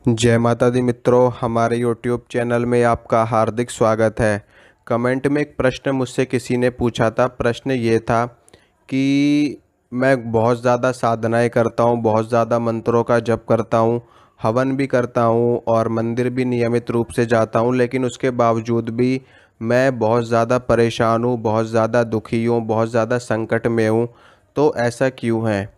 जय माता दी मित्रों, हमारे यूट्यूब चैनल में आपका हार्दिक स्वागत है। कमेंट में एक प्रश्न मुझसे किसी ने पूछा था। प्रश्न ये था कि मैं बहुत ज़्यादा साधनाएं करता हूँ, बहुत ज़्यादा मंत्रों का जप करता हूँ, हवन भी करता हूँ और मंदिर भी नियमित रूप से जाता हूँ, लेकिन उसके बावजूद भी मैं बहुत ज़्यादा परेशान हूँ, बहुत ज़्यादा दुखी हूँ, बहुत ज़्यादा संकट में हूँ। तो ऐसा क्यों है?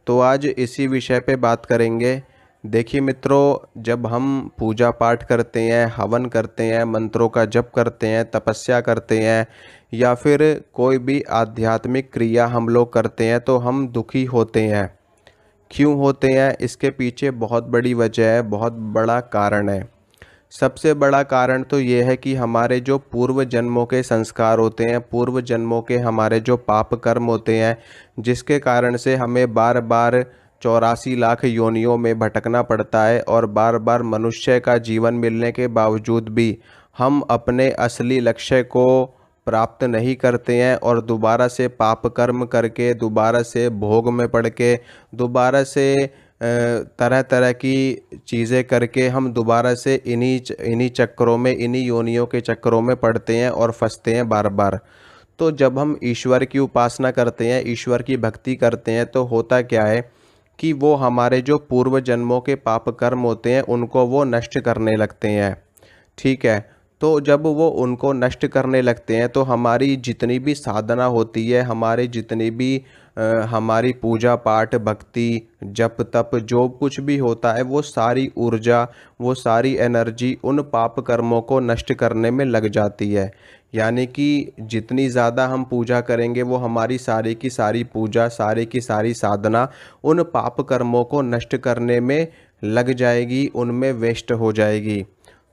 तो आज इसी विषय पे बात करेंगे। देखिए मित्रों, जब हम पूजा पाठ करते हैं, हवन करते हैं, मंत्रों का जप करते हैं, तपस्या करते हैं या फिर कोई भी आध्यात्मिक क्रिया हम लोग करते हैं तो हम दुखी होते हैं। क्यों होते हैं? इसके पीछे बहुत बड़ी वजह है, बहुत बड़ा कारण है। सबसे बड़ा कारण तो ये है कि हमारे जो पूर्व जन्मों के संस्कार होते हैं, पूर्व जन्मों के हमारे जो पाप कर्म होते हैं, जिसके कारण से हमें बार बार 84 लाख योनियों में भटकना पड़ता है और बार बार मनुष्य का जीवन मिलने के बावजूद भी हम अपने असली लक्ष्य को प्राप्त नहीं करते हैं और दोबारा से पाप कर्म करके, दोबारा से भोग में पड़ के, दोबारा से तरह तरह की चीज़ें करके हम दोबारा से इन्हीं चक्करों में, इन्हीं योनियों के चक्करों में पड़ते हैं और फंसते हैं बार बार। तो जब हम ईश्वर की उपासना करते हैं, ईश्वर की भक्ति करते हैं, तो होता क्या है कि वो हमारे जो पूर्व जन्मों के पाप कर्म होते हैं उनको वो नष्ट करने लगते हैं। ठीक है। तो जब वो उनको नष्ट करने लगते हैं तो हमारी जितनी भी साधना होती है, हमारी जितनी भी हमारी पूजा पाठ, भक्ति, जप तप जो कुछ भी होता है, वो सारी ऊर्जा, वो सारी एनर्जी उन पाप कर्मों को नष्ट करने में लग जाती है। यानी कि जितनी ज़्यादा हम पूजा करेंगे, वो हमारी सारी की सारी पूजा, सारी की सारी साधना उन पाप कर्मों को नष्ट करने में लग जाएगी, उनमें वेस्ट हो जाएगी।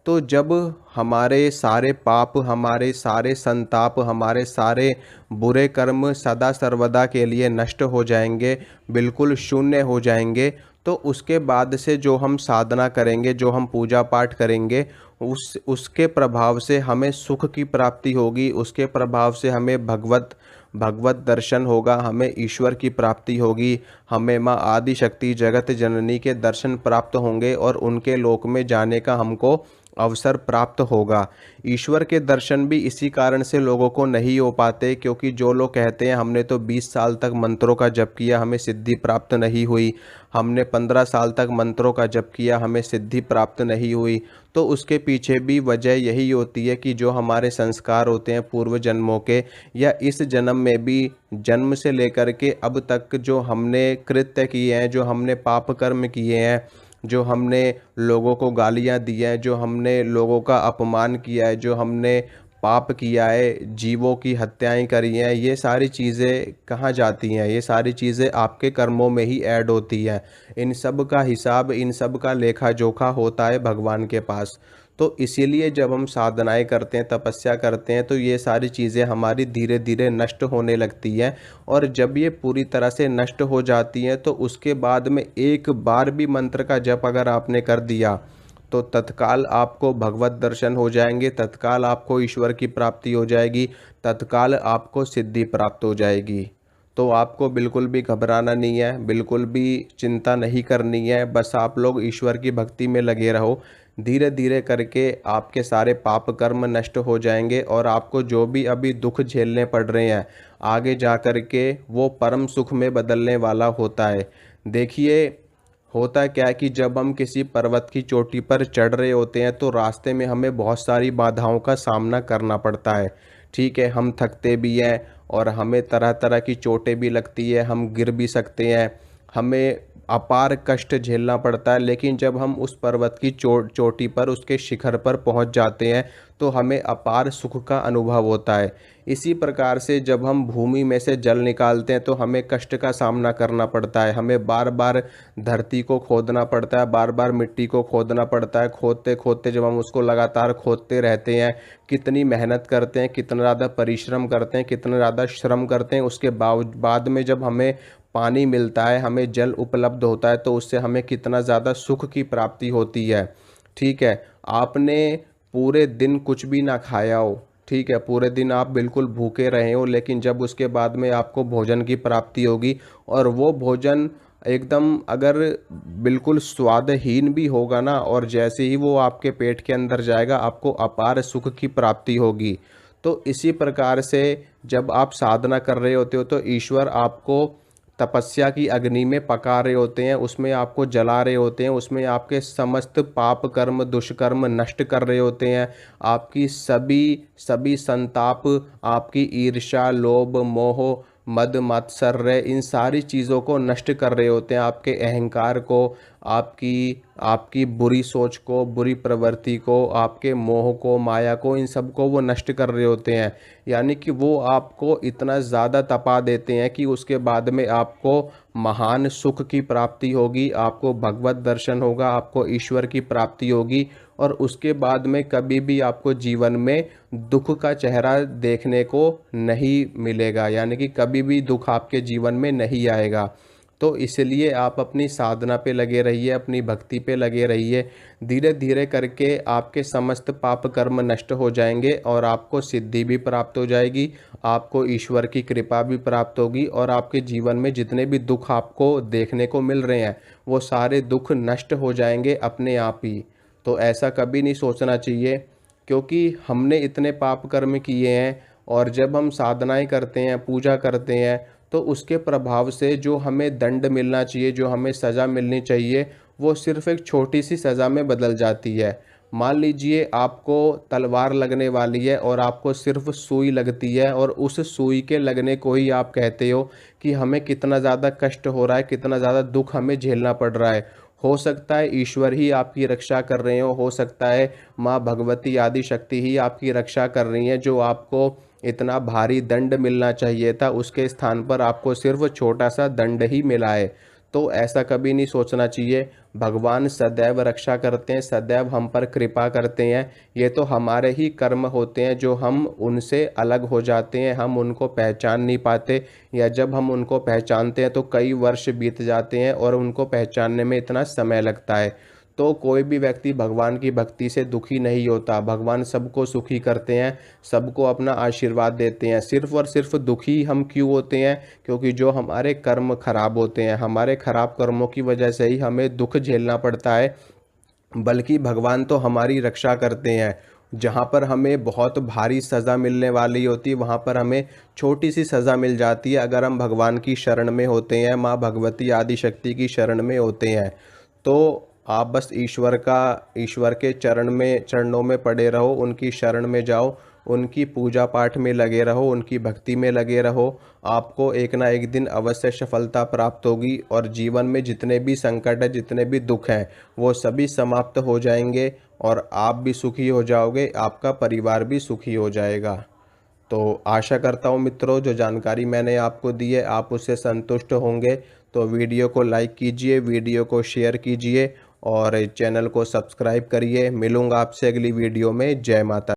तो जब हमारे सारे पाप, हमारे सारे संताप, हमारे सारे बुरे कर्म सदा सर्वदा के लिए नष्ट हो जाएंगे, बिल्कुल शून्य हो जाएंगे, तो उसके बाद से जो हम साधना करेंगे, जो हम पूजा पाठ करेंगे, उसके प्रभाव से हमें सुख की प्राप्ति होगी। उसके प्रभाव से हमें भगवत भगवत दर्शन होगा, हमें ईश्वर की प्राप्ति होगी, हमें माँ आदि शक्ति जगत जननी के दर्शन प्राप्त होंगे और उनके लोक में जाने का हमको अवसर प्राप्त होगा। ईश्वर के दर्शन भी इसी कारण से लोगों को नहीं हो पाते, क्योंकि जो लोग कहते हैं हमने तो 20 साल तक मंत्रों का जप किया, हमें सिद्धि प्राप्त नहीं हुई, हमने 15 साल तक मंत्रों का जप किया, हमें सिद्धि प्राप्त नहीं हुई। तो उसके पीछे भी वजह यही होती है कि जो हमारे संस्कार होते हैं पूर्व जन्मों के, या इस जन्म में भी जन्म से लेकर के अब तक जो हमने कृत्य किए हैं, जो हमने पाप कर्म किए हैं, जो हमने लोगों को गालियाँ दी हैं, जो हमने लोगों का अपमान किया है, जो हमने पाप किया है, जीवों की हत्याएं करी हैं, ये सारी चीज़ें कहाँ जाती हैं? ये सारी चीज़ें आपके कर्मों में ही ऐड होती हैं। इन सब का हिसाब, इन सब का लेखा जोखा होता है भगवान के पास। तो इसीलिए जब हम साधनाएं करते हैं, तपस्या करते हैं, तो ये सारी चीज़ें हमारी धीरे धीरे नष्ट होने लगती हैं। और जब ये पूरी तरह से नष्ट हो जाती हैं तो उसके बाद में एक बार भी मंत्र का जप अगर आपने कर दिया तो तत्काल आपको भगवत दर्शन हो जाएंगे, तत्काल आपको ईश्वर की प्राप्ति हो जाएगी, तत्काल आपको सिद्धि प्राप्त हो जाएगी। तो आपको बिल्कुल भी घबराना नहीं है, बिल्कुल भी चिंता नहीं करनी है। बस आप लोग ईश्वर की भक्ति में लगे रहो। धीरे धीरे करके आपके सारे पाप कर्म नष्ट हो जाएंगे और आपको जो भी अभी दुख झेलने पड़ रहे हैं, आगे जा कर के वो परम सुख में बदलने वाला होता है। देखिए, होता क्या है कि जब हम किसी पर्वत की चोटी पर चढ़ रहे होते हैं तो रास्ते में हमें बहुत सारी बाधाओं का सामना करना पड़ता है। ठीक है, हम थकते भी हैं और हमें तरह तरह की चोटें भी लगती है, हम गिर भी सकते हैं, हमें अपार कष्ट झेलना पड़ता है। लेकिन जब हम उस पर्वत की चोटी पर, उसके शिखर पर पहुंच जाते हैं तो हमें अपार सुख का अनुभव होता है। इसी प्रकार से जब हम भूमि में से जल निकालते हैं तो हमें कष्ट का सामना करना पड़ता है, हमें बार बार धरती को खोदना पड़ता है, बार बार मिट्टी को खोदना पड़ता है। खोदते खोदते जब हम उसको लगातार खोदते रहते हैं, कितनी मेहनत करते हैं, कितना ज़्यादा परिश्रम करते हैं, कितना ज़्यादा श्रम करते हैं, उसके बाद में जब हमें पानी मिलता है, हमें जल उपलब्ध होता है, तो उससे हमें कितना ज़्यादा सुख की प्राप्ति होती है। ठीक है, आपने पूरे दिन कुछ भी ना खाया हो, ठीक है, पूरे दिन आप बिल्कुल भूखे रहे हो, लेकिन जब उसके बाद में आपको भोजन की प्राप्ति होगी और वो भोजन एकदम अगर बिल्कुल स्वादहीन भी होगा ना, और जैसे ही वो आपके पेट के अंदर जाएगा आपको अपार सुख की प्राप्ति होगी। तो इसी प्रकार से जब आप साधना कर रहे होते हो तो ईश्वर आपको तपस्या की अग्नि में पका रहे होते हैं, उसमें आपको जला रहे होते हैं, उसमें आपके समस्त पाप कर्म दुष्कर्म नष्ट कर रहे होते हैं। आपकी सभी सभी संताप, आपकी ईर्ष्या लोभ मोह मद मात्सर्य, इन सारी चीज़ों को नष्ट कर रहे होते हैं। आपके अहंकार को, आपकी आपकी बुरी सोच को, बुरी प्रवृत्ति को, आपके मोह को, माया को, इन सब को वो नष्ट कर रहे होते हैं। यानी कि वो आपको इतना ज़्यादा तपा देते हैं कि उसके बाद में आपको महान सुख की प्राप्ति होगी, आपको भगवत दर्शन होगा, आपको ईश्वर की प्राप्ति होगी, और उसके बाद में कभी भी आपको जीवन में दुख का चेहरा देखने को नहीं मिलेगा, यानी कि कभी भी दुख आपके जीवन में नहीं आएगा। तो इसलिए आप अपनी साधना पे लगे रहिए, अपनी भक्ति पे लगे रहिए। धीरे धीरे करके आपके समस्त पाप कर्म नष्ट हो जाएंगे और आपको सिद्धि भी प्राप्त हो जाएगी, आपको ईश्वर की कृपा भी प्राप्त होगी, और आपके जीवन में जितने भी दुख आपको देखने को मिल रहे हैं वो सारे दुख नष्ट हो जाएंगे अपने आप ही। तो ऐसा कभी नहीं सोचना चाहिए, क्योंकि हमने इतने पाप कर्म किए हैं, और जब हम साधनाएं करते हैं, पूजा करते हैं, तो उसके प्रभाव से जो हमें दंड मिलना चाहिए, जो हमें सज़ा मिलनी चाहिए, वो सिर्फ एक छोटी सी सज़ा में बदल जाती है। मान लीजिए आपको तलवार लगने वाली है और आपको सिर्फ सुई लगती है, और उस सुई के लगने को ही आप कहते हो कि हमें कितना ज़्यादा कष्ट हो रहा है, कितना ज़्यादा दुख हमें झेलना पड़ रहा है। हो सकता है ईश्वर ही आपकी रक्षा कर रहे हो सकता है माँ भगवती आदि शक्ति ही आपकी रक्षा कर रही हैं, जो आपको इतना भारी दंड मिलना चाहिए था उसके स्थान पर आपको सिर्फ छोटा सा दंड ही मिला है। तो ऐसा कभी नहीं सोचना चाहिए। भगवान सदैव रक्षा करते हैं, सदैव हम पर कृपा करते हैं। ये तो हमारे ही कर्म होते हैं जो हम उनसे अलग हो जाते हैं, हम उनको पहचान नहीं पाते, या जब हम उनको पहचानते हैं तो कई वर्ष बीत जाते हैं और उनको पहचानने में इतना समय लगता है। तो कोई भी व्यक्ति भगवान की भक्ति से दुखी नहीं होता। भगवान सबको सुखी करते हैं, सबको अपना आशीर्वाद देते हैं। सिर्फ और सिर्फ दुखी हम क्यों होते हैं? क्योंकि जो हमारे कर्म खराब होते हैं, हमारे खराब कर्मों की वजह से ही हमें दुख झेलना पड़ता है। बल्कि भगवान तो हमारी रक्षा करते हैं। जहाँ पर हमें बहुत भारी सज़ा मिलने वाली होती है, वहाँ पर हमें छोटी सी सज़ा मिल जाती है अगर हम भगवान की शरण में होते हैं, माँ भगवती आदि शक्ति की शरण में होते हैं। तो आप बस ईश्वर के चरणों में पड़े रहो, उनकी शरण में जाओ, उनकी पूजा पाठ में लगे रहो, उनकी भक्ति में लगे रहो। आपको एक ना एक दिन अवश्य सफलता प्राप्त होगी, और जीवन में जितने भी संकट है, जितने भी दुख हैं, वो सभी समाप्त हो जाएंगे, और आप भी सुखी हो जाओगे, आपका परिवार भी सुखी हो जाएगा। तो आशा करता हूँ मित्रों, जो जानकारी मैंने आपको दी है आप उससे संतुष्ट होंगे। तो वीडियो को लाइक कीजिए, वीडियो को शेयर कीजिए, और चैनल को सब्सक्राइब करिए। मिलूँगा आपसे अगली वीडियो में। जय माता।